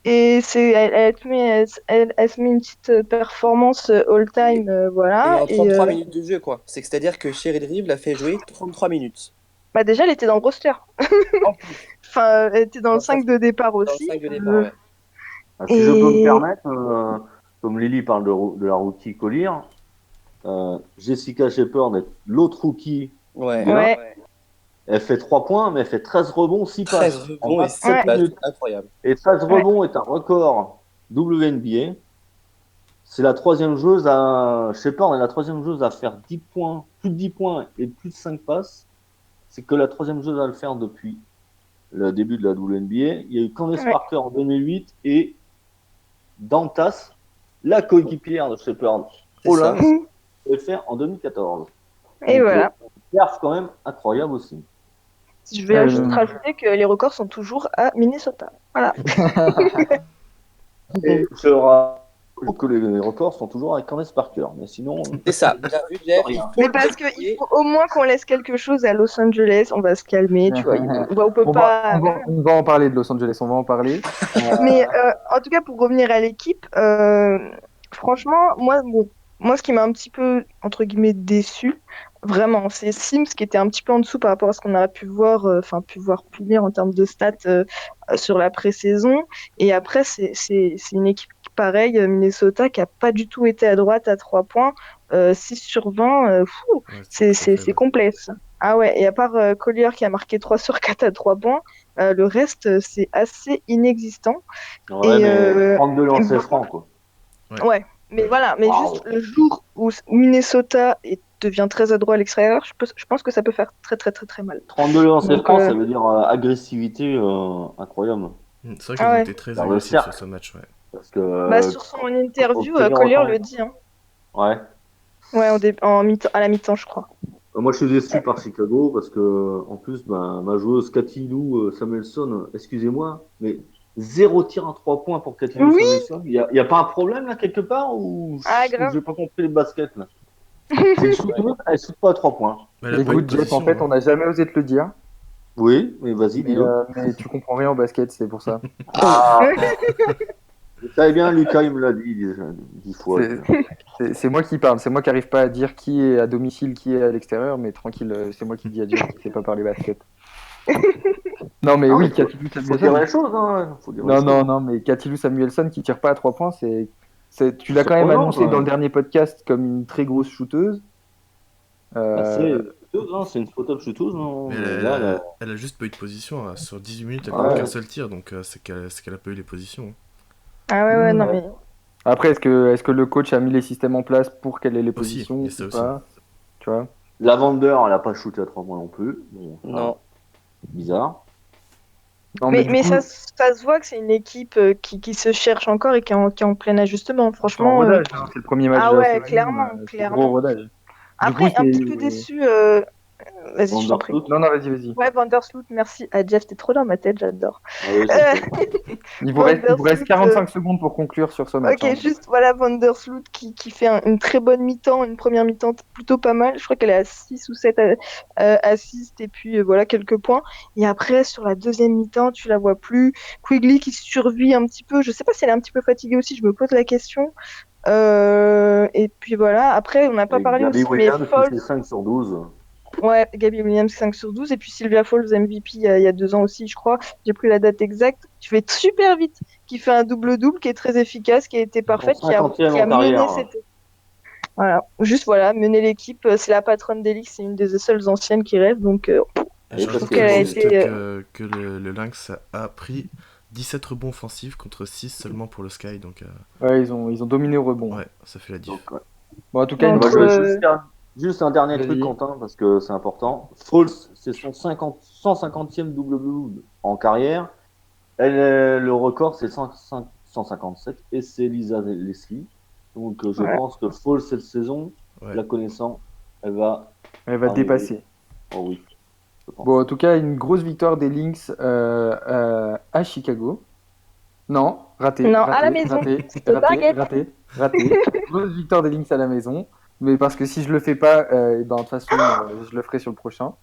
Et elle se met une petite performance all-time, Et voilà. en Et 33 minutes de jeu, quoi. C'est-à-dire que Sherry Reeve l'a fait jouer 33 minutes. bah déjà, elle était dans le roster. En plus, Enfin, elle était dans le Dans 5 de départ dans le aussi. 5 de départ, ouais. Si je peux me Et permettre, comme Lily parle de la rookie Collier, Jessica Shepard est l'autre rookie. Ouais. Bien. ouais. Elle fait 3 points, mais elle fait 13 rebonds, 6 13 passes. rebonds En et 7 Ouais. passes. minutes. Incroyable. Et 13 Ouais. rebonds est un record WNBA. C'est la troisième joueuse à. Shepard est la troisième joueuse à faire 10 points, plus de 10 points et plus de 5 passes. C'est que la troisième joueuse à le faire depuis le début de la WNBA. Il y a eu Candace Ouais. Parker en 2008 et Dantas, la coéquipière de Shepard, C'est Holland, ça. le faire en 2014. Et Donc, voilà. perf quand même incroyable aussi. Je vais juste rajouter que les records sont toujours à Minnesota. Voilà. Et je rappelle que les records sont toujours avec Candace Parker. Mais sinon, C'est ça. Bien vu, Jeff. Il faut Mais le parce qu'il préciser. faut au moins qu'on laisse quelque chose à Los Angeles, on va se calmer, tu vois. On peut pas. On va en parler de Los Angeles, on va en parler. Mais en tout cas, pour revenir à l'équipe, franchement, moi, ce qui m'a un petit peu, entre guillemets, déçu, vraiment, c'est Sims qui était un petit peu en dessous par rapport à ce qu'on a pu voir, pu lire en termes de stats sur la pré-saison. Et après, c'est une équipe pareille, Minnesota, qui a pas du tout été à droite à 3 points. 6 sur 20, fou, ouais, c'est complexe. Ah ouais, et à part Collier qui a marqué 3 sur 4 à 3 points, le reste, c'est assez inexistant. ouais, Et, mais 32 lancers et- francs, quoi. Ouais, mais voilà, mais Wow. juste le jour où Minnesota devient très adroit à l'extérieur, je pense que ça peut faire très très très très mal. 32 lancers Donc, francs, ça veut dire agressivité incroyable. C'est vrai qu'ils Ah ont ouais. été très Dans le agressifs cercle. sur ce match, ouais. Parce que, Bah, sur son interview, obtenir Collier autant. le dit, hein. Ouais. Ouais, à la mi-temps, je crois. Moi, je suis déçu par Chicago parce que, en plus, ma joueuse Cathy Lou Samuelson, excusez-moi, mais 0 tir à 3 points pour Cathy Lou Oui. Samuelson. Il y a pas un problème là quelque part ou Ah, grave. j'ai pas compris les baskets là. C'est une shooteuse, elle shoot pas à 3 points. Mais elle a pas eu de Écoute, Jeff, en position, fait, hein. on n'a jamais osé te le dire. Oui, mais vas-y, Mais, dis-le. mais tu comprends rien au basket, c'est pour ça. Ah, vous savez bien, Lucas, il me l'a dit 10 fois. C'est moi qui parle, c'est moi qui arrive pas à dire qui est à domicile, qui est à l'extérieur, mais tranquille, c'est moi qui dis à Jeff qui sait pas parler basket. Non, mais Ah, oui, faut- Cathy Lou Faut dire Samuelson. les choses, hein. Faut dire les Non, choses. non, mais Cathy Lou Samuelson qui tire pas à 3 points, tu l'as quand même surprenant, annoncé quand même. dans le dernier podcast comme une très grosse shooteuse. Bah, c'est une photo de shooteuse, non? Mais Mais là, elle a juste pas eu de position, hein. Sur 18 minutes, elle Ouais. n'a qu'un seul tir, donc c'est qu'elle a pas eu les positions. Ah ouais, non, Ouais. mais. Après, est-ce que le coach a mis les systèmes en place pour qu'elle ait les Aussi, positions il y a ça ou aussi. pas? Tu vois? Lavender, elle a pas shooté à 3 points non plus. Bon, Non. bizarre. Non, Mais, du mais coup, ça se voit que c'est une équipe qui se cherche encore et qui est en plein ajustement. c'est en Franchement, rodage, hein, c'est le premier match ah de la ouais, saison, clairement, c'est clairement. gros rodage. Du Après, coup, un c'est- petit peu déçu. Vas-y, je t'en prie. Vandersloot. Non, vas-y. Ouais, Vandersloot, merci. Ah, Jeff, t'es trop dans ma tête, j'adore. Ah oui, Euh, Il vous reste Vandersloot, 45 secondes pour conclure sur ce match. Ok, juste voilà Vandersloot qui fait une très bonne mi-temps, une première mi-temps plutôt pas mal. Je crois qu'elle est à 6 ou 7 assists et puis voilà quelques points. Et après, sur la deuxième mi-temps, tu la vois plus. Quigley qui survit un petit peu. Je sais pas si elle est un petit peu fatiguée aussi, je me pose la question. Et puis voilà, après, on n'a pas Et parlé Gabby aussi, mais Williams, qui Falls. fait 5 sur 12. Ouais, Gabby Williams 5 sur 12 et puis Sylvia Falls MVP il y a 2 ans aussi, je crois. J'ai pris la date exacte. Tu fais super vite. Qui fait un double-double, qui est très efficace, qui a été parfaite, Son 50e qui a en carrière. mené cette. Voilà, juste voilà, mener l'équipe. C'est la patronne d'Elix, c'est une des seules anciennes qui rêve. Donc, Et Et je parce rajoute qu'elle a juste été, que le Lynx a pris 17 rebonds offensifs contre 6 seulement pour le Sky, donc Ouais, ils ont dominé au rebond. ouais, ça fait la diff. Donc, ouais. Bon, en tout cas, Donc, Moi, je Entre, veux juste un dernier Vas-y. truc, Quentin, parce que c'est important. Falls, c'est son 150e double-double en carrière. Le record, c'est 157 et c'est Lisa Leslie. Donc, je Ouais. pense que Falls, cette saison, Ouais. la connaissant, elle va. Elle va arriver. dépasser. Oh oui, je pense. Bon, en tout cas, une grosse victoire des Lynx à Chicago. Non, raté. Non, raté, à la maison. Raté, C'est au Target. raté. Grosse victoire des Lynx à la maison. Mais parce que si je le fais pas, de toute façon, je le ferai sur le prochain.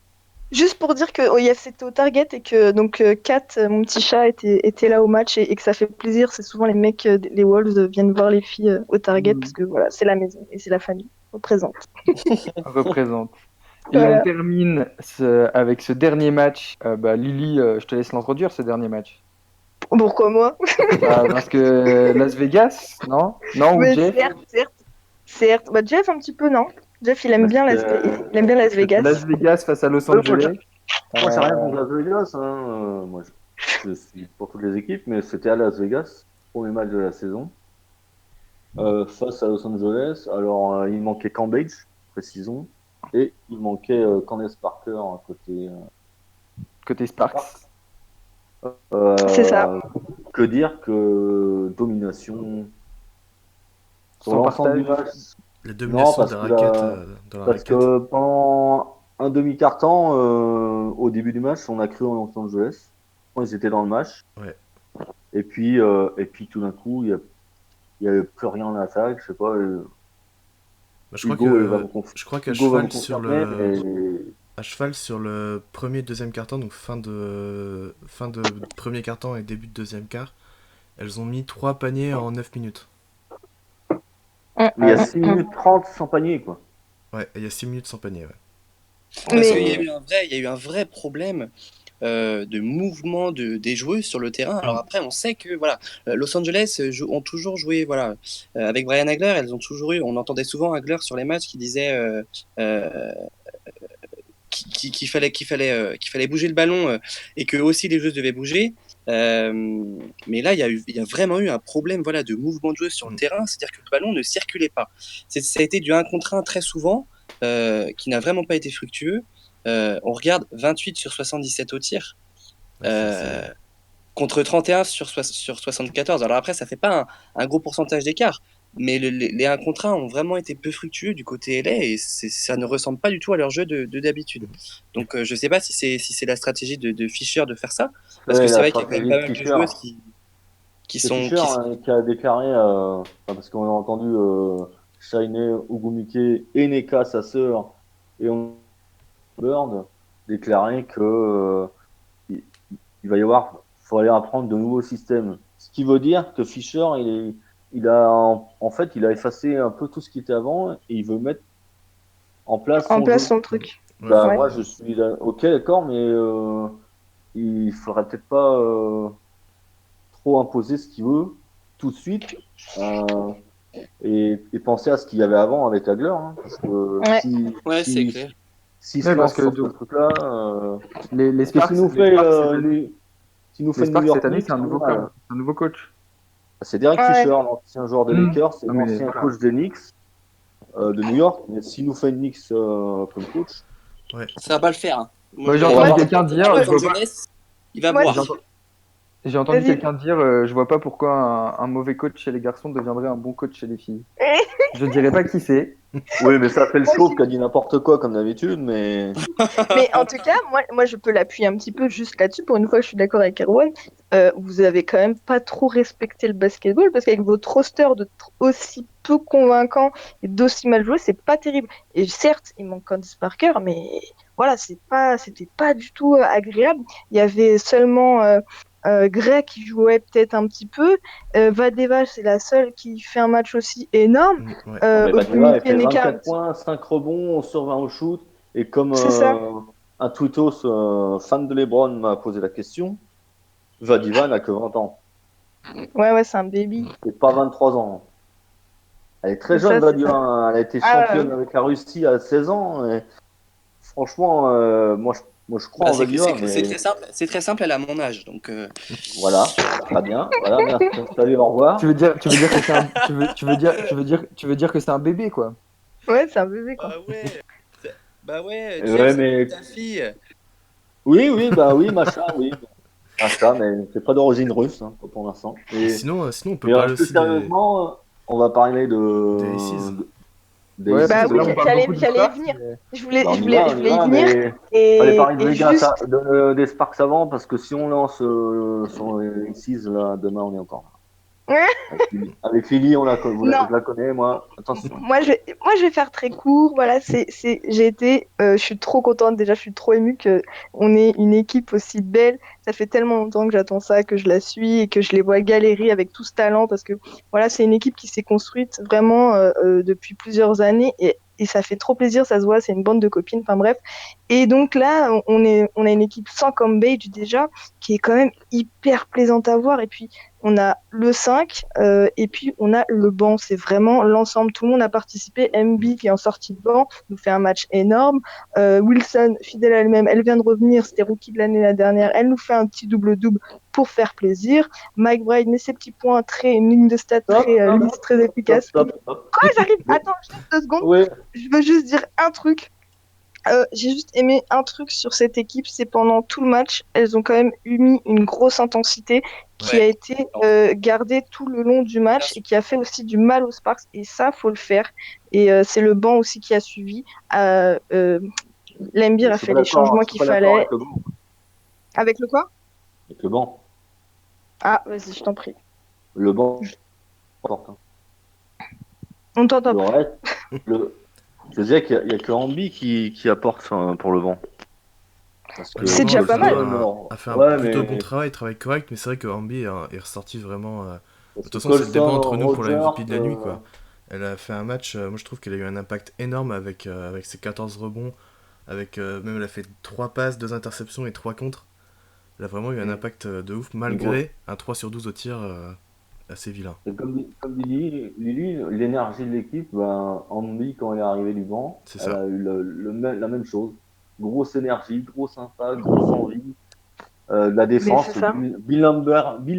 Juste pour dire que OIF c'était au Target et que donc Kat, mon petit chat, était là au match et que ça fait plaisir. C'est souvent les mecs, les Wolves viennent voir les filles au Target parce que voilà, c'est la maison et c'est la famille représente. Représente. Et Voilà. on termine avec ce dernier match. Lily, je te laisse l'introduire, ce dernier match. Pourquoi moi? Parce que Las Vegas, non? Non, ou Mais Jeff? certes. Bah, Jeff un petit peu non. Jeff il aime bien il aime bien Las Vegas. Las Vegas face à Los Moi, Angeles. Moi, j'ai rien contre Las Vegas. Hein. Moi, je suis pour toutes les équipes, mais c'était à Las Vegas, premier match de la saison, face à Los Angeles. Alors, il manquait Cambridge, précisons, et il manquait Candace Parker à côté. Côté Sparks. C'est ça. Que dire que domination sur Son l'ensemble du partage. match. La domination parce de la que raquette dans la Parce raquette. que pendant un demi-quart-temps, au début du match, on a cru en Los Angeles. Ils étaient dans le match. Ouais. Et puis tout d'un coup, il y avait plus rien en attaque. Je sais pas. Bah, je crois Hugo, il va me je crois qu'à Hugo va me cheval sur confirmer, le mais à cheval sur le premier deuxième quart-temps, donc fin de premier quart-temps et début de deuxième quart, elles ont mis 3 paniers en 9 minutes. il y a 6 minutes 30 sans panier, quoi. Ouais, et il y a 6 minutes sans panier, ouais. Parce Mais- qu'il y a eu un vrai problème de mouvement des joueuses sur le terrain. Alors après, on sait que voilà, Los Angeles ont toujours joué voilà, avec Brian Hagler. Elles ont toujours eu. On entendait souvent Hagler sur les matchs qui disait qu'il fallait bouger le ballon et que aussi les joueuses devaient bouger. Mais là, il y a vraiment eu un problème voilà, de mouvement de joueuses sur le terrain, c'est-à-dire que le ballon ne circulait pas. Ça a été du 1 contre 1 très souvent, qui n'a vraiment pas été fructueux. On regarde 28 sur 77 au tir, Ouais, contre 31 sur 74. Alors après, ça fait pas un gros pourcentage d'écart, mais les 1 contre 1 ont vraiment été peu fructueux du côté LA et ça ne ressemble pas du tout à leur jeu de d'habitude. Donc je sais pas si c'est la stratégie de Fischer de faire ça, parce que Ouais, c'est la vrai qu'il y a quand même stratégie pas de mal de Fischer. joueuses qui C'est sont... Fischer qui a déclaré, parce qu'on a entendu Shaine Ogumike et Neka, sa sœur, et Bird déclarer que il va y avoir, faut apprendre de nouveaux systèmes. Ce qui veut dire que Fischer, il a effacé un peu tout ce qui était avant et il veut mettre en place En son place jeu. son truc. Bah, Ouais. moi, je suis là, ok, d'accord, mais il faudrait peut-être pas trop imposer ce qu'il veut tout de suite et penser à ce qu'il y avait avant avec Hagler, hein, parce que Ouais. Ouais, c'est clair. s'il Ouais, se parce lance que sur du- ce truc-là, Les parce que Sparks, s'il nous les fait, Sparks, cette année, s'il nous les fait le Sparks, New York cette année, Knicks, c'est un nouveau coach. c'est Derek Ouais. Fisher, l'ancien joueur des Mm. Lakers, c'est Non, mais l'ancien voilà. coach des Knicks de New York, mais s'il nous fait une Knicks comme coach, Ça va pas le faire. Hein. Moi, j'ai on va entendu voir. quelqu'un dire, Los je vois pas. Angeles, il va Moi, boire. J'entends- J'ai entendu Vas-y. quelqu'un dire, je vois pas pourquoi un mauvais coach chez les garçons deviendrait un bon coach chez les filles. Je dirais pas qui c'est. Oui, mais ça fait le Moi, chauve qui a dit n'importe quoi comme d'habitude, mais Mais en tout cas, moi, je peux l'appuyer un petit peu juste là-dessus. Pour une fois, je suis d'accord avec Erwan. Vous avez quand même pas trop respecté le basketball parce qu'avec votre roster aussi peu convaincant et d'aussi mal joué, c'est pas terrible. Et certes, il manque Candice Parker, mais voilà, c'était pas du tout agréable. Il y avait seulement Gray qui jouait peut-être un petit peu. Vadeva, c'est la seule qui fait un match aussi énorme. Ouais. mais Badeva, il Opumike fait Neka, 24 points, 5 rebonds sur 20 au shoot. Et comme c'est ça. un tweetos fan de LeBron m'a posé la question, Vadiva n'a que 20 ans. Ouais, c'est un baby. Et pas 23 ans. Elle est très C'est jeune, ça, c'est Vadiva, ça. hein. Elle a été Ah, championne avec la Russie à 16 ans. Et franchement, moi, je crois Bah, en Vadiva. c'est Mais très simple. C'est très simple, elle a mon âge. Donc, voilà, très bien. Voilà, merci. Salut, au Tu revoir. veux dire, tu veux dire que c'est un, tu veux dire que c'est un bébé, quoi. ouais, c'est un bébé, quoi. bah ouais, bah ouais, Jeff, Ouais, c'est mais ta fille. oui, bah oui, Macha, oui. Macha, mais c'est pas d'origine russe hein, pour l'instant. Et Et, sinon, on peut mais parler plus aussi des sérieusement, on va parler des Aces. Ouais, parce Bah que oui, là, on parle j'allais, beaucoup de j'allais y Sparks, venir. mais Bah, on y va, Je voulais y venir. mais fallait Et, parler de et Vegas, juste, des Sparks avant, parce que si on lance sur les 6, là, demain, on est encore là. Avec Lily, non, je la connais, moi. Attention. moi, je vais faire très court. Voilà, j'ai été, je suis trop contente. Déjà, je suis trop émue que on ait une équipe aussi belle. Ça fait tellement longtemps que j'attends ça, que je la suis et que je les vois galérer avec tout ce talent parce que voilà, c'est une équipe qui s'est construite vraiment depuis plusieurs années et ça fait trop plaisir. Ça se voit, c'est une bande de copines. Enfin bref. Et donc là, on a une équipe sans Cambage déjà qui est quand même hyper plaisante à voir. Et puis on a le 5 et puis on a le banc. C'est vraiment l'ensemble. Tout le monde a participé. MB qui est en sortie de banc nous fait un match énorme. Wilson, fidèle à elle-même, elle vient de revenir. C'était rookie de l'année la dernière. Elle nous fait un petit double-double pour faire plaisir. Mike Bride met ses petits points, une ligne de stats très lisse, très efficace. Stop. Quoi, j'arrive. Attends, juste 2 secondes. Oui, Je veux juste dire un truc. J'ai juste aimé un truc sur cette équipe, c'est pendant tout le match, elles ont quand même mis une grosse intensité qui a Ouais. été gardée tout le long du match et qui a fait aussi du mal aux Sparks. Et ça, faut le faire. Et c'est le banc aussi qui a suivi. L'Embir je a suis fait pas les d'accord, changements je suis qu'il pas d'accord fallait. avec le banc. Avec le quoi? Avec le banc. Ah, vas-y, je t'en prie. Le banc, c'est important. On t'entend Le pas. reste, je disais qu'il y a que Ambi qui apporte pour le banc. Parce que C'est déjà pas mal. A fait un Ouais, plutôt mais bon travail correct, mais c'est vrai que Ambi est ressorti vraiment. De parce toute que façon, c'est le débat Colston, entre nous pour la Rogers, MVP de la nuit, quoi. Elle a fait un match, moi je trouve qu'elle a eu un impact énorme avec ses 14 rebonds, même elle a fait 3 passes, 2 interceptions et 3 contres. Elle a vraiment eu un impact de ouf, malgré un 3 sur 12 au tir assez vilain. et comme dit Lily, l'énergie de l'équipe, ben, Ambi, quand elle est arrivée du banc, C'est elle ça. a eu la même chose. Grosse énergie, grosse impact, grosse envie. De la Mais défense, c'est ça. Bill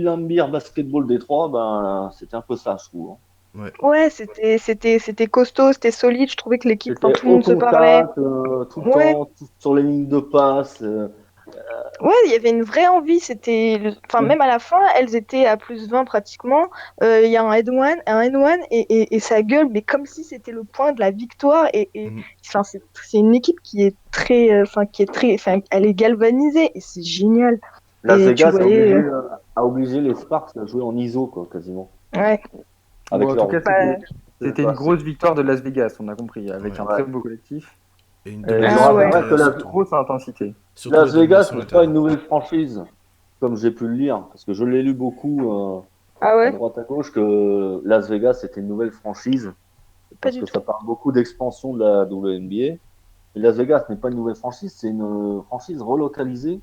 Laimbeer Basketball Détroit, ben, c'était un peu ça, je trouve, hein. Ouais, c'était costaud, c'était solide. Je trouvais que l'équipe, enfin, C'était tout le au monde se parlait. contact, tout le Ouais, temps, sur les lignes de passe. ouais, il y avait une vraie envie. Enfin, même à la fin, elles étaient à plus 20 pratiquement. Il y a un N1 et ça gueule, mais comme si c'était le point de la victoire. Mhm. Enfin, c'est une équipe qui est enfin, elle est galvanisée et c'est génial. Las Et tu Vegas voyais, a obligé les Sparks à jouer en ISO, quoi, quasiment. ouais, Avec bon, en tout leur. cas, c'était une pas- grosse victoire de Las Vegas, on a compris, avec Ouais. un très beau collectif. Et une Et je Ah domination ouais. rappellerai que intérieure la surtout. grosse intensité. Surtout la Las Vegas, domination c'est pas une intérieure. nouvelle franchise, comme j'ai pu le lire, parce que je l'ai lu beaucoup Ah à ouais, droite à gauche, que Las Vegas c'était une nouvelle franchise, pas parce du que tout. ça parle beaucoup d'expansion de la WNBA. Et Las Vegas n'est pas une nouvelle franchise, c'est une franchise relocalisée,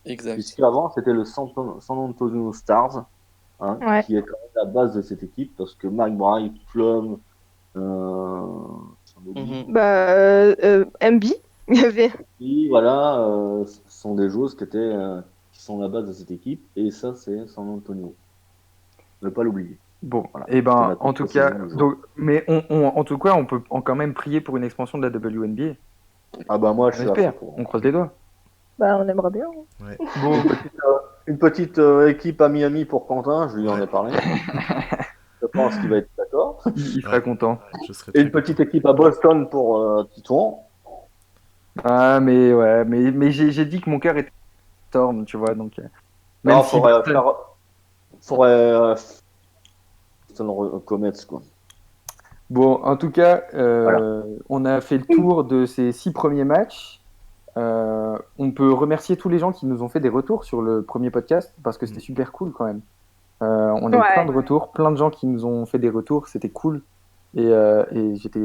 Exact. puisqu'avant c'était le San Antonio Stars, hein, Ouais. qui est quand même la base de cette équipe, parce que Mike Bright, Plum, j'en oublie. Mhm. Bah, MB, il y avait. Et voilà, ce sont des joueuses qui sont la base de cette équipe, et ça c'est San Antonio. Ne pas l'oublier. Bon, Voilà. et ben, C'était la en tout précision cas, du jour. donc, mais en tout cas, on peut quand même prier pour une expansion de la WNBA. Ah bah moi je On suis à espère, fond pour. on croise les doigts. Bah, on aimerait bien. Bon, une petite équipe à Miami pour Quentin, je lui en ai parlé. Je pense qu'il va être d'accord. Il sera Ouais. content. Je serais Et très une petite équipe à Boston pour Titouan. Ah, mais ouais, mais j'ai dit que mon cœur était Storm, tu vois, donc même Non, si faudrait Boston- faire. Faudrait. Boston Comets, quoi. Bon, en tout cas, Voilà. on a fait le tour de ces 6 premiers matchs. On peut remercier tous les gens qui nous ont fait des retours sur le premier podcast parce que c'était super cool quand même. On a eu plein de retours, plein de gens qui nous ont fait des retours, c'était cool. Et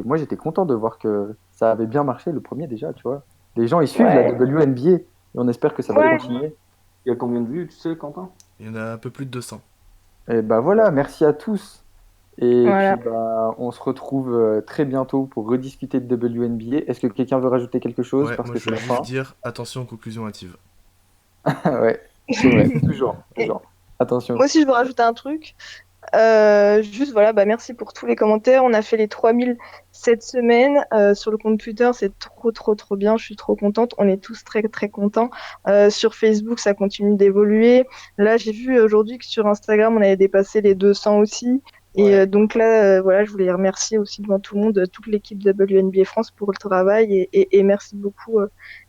moi j'étais content de voir que ça avait bien marché le premier déjà, tu vois. Les gens ils suivent la WNBA et on espère que ça va Ouais. continuer. Il y a combien de vues, tu sais, Quentin? Il y en a un peu plus de 200. Et bah voilà, merci à tous. Et Voilà. puis bah, on se retrouve très bientôt pour rediscuter de WNBA. Est-ce que quelqu'un veut rajouter quelque chose Ouais, parce moi que je c'est veux la juste fin? dire attention aux conclusions hâtives. Ouais, c'est vrai, toujours, toujours. Attention. Moi aussi, je veux rajouter un truc. Juste, voilà, bah, merci pour tous les commentaires. On a fait les 3000 cette semaine. Sur le compte Twitter, c'est trop, trop, trop bien. Je suis trop contente. On est tous très, très contents. Sur Facebook, ça continue d'évoluer. Là, j'ai vu aujourd'hui que sur Instagram, on avait dépassé les 200 aussi. Et Ouais. donc là, voilà, je voulais remercier aussi devant tout le monde, toute l'équipe WNBA France pour le travail. Et merci beaucoup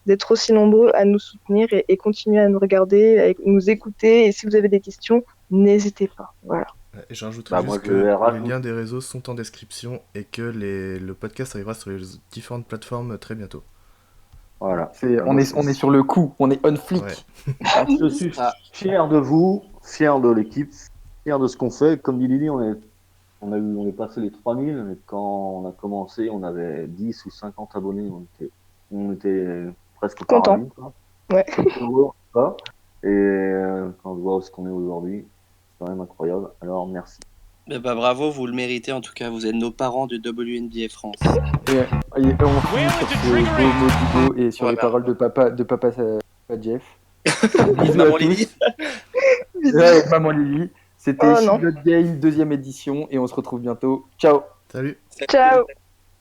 d'être aussi nombreux à nous soutenir et continuer à nous regarder, à nous écouter. Et si vous avez des questions, n'hésitez pas. Voilà. Et je rajouterai Bah, moi, juste je que vais les rajouter. liens des réseaux sont en description et que le podcast arrivera sur les différentes plateformes très bientôt. Voilà. On est sur le coup, on est on flic. Ouais. Je suis fier de vous, fier de l'équipe, fier de ce qu'on fait. Comme dit Lily, on est passé les 3000, mais quand on a commencé, on avait 10 ou 50 abonnés. On était presque au Content. paradis, quoi. Ouais. Heureux, quoi. Et quand je vois où ce qu'on est aujourd'hui, c'est quand même incroyable. Alors, merci. Mais bah, bravo, vous le méritez en tout cas. Vous êtes nos parents de WNBA France. Et on finit sur ces beaux mots d'Hugo et sur les Voilà. paroles de papa Jeff. Bisous Maman à tous. Lily. Bisous. Ouais, maman Lily. C'était Oh non. Shield Game 2e édition et on se retrouve bientôt. Ciao. Salut! Ciao.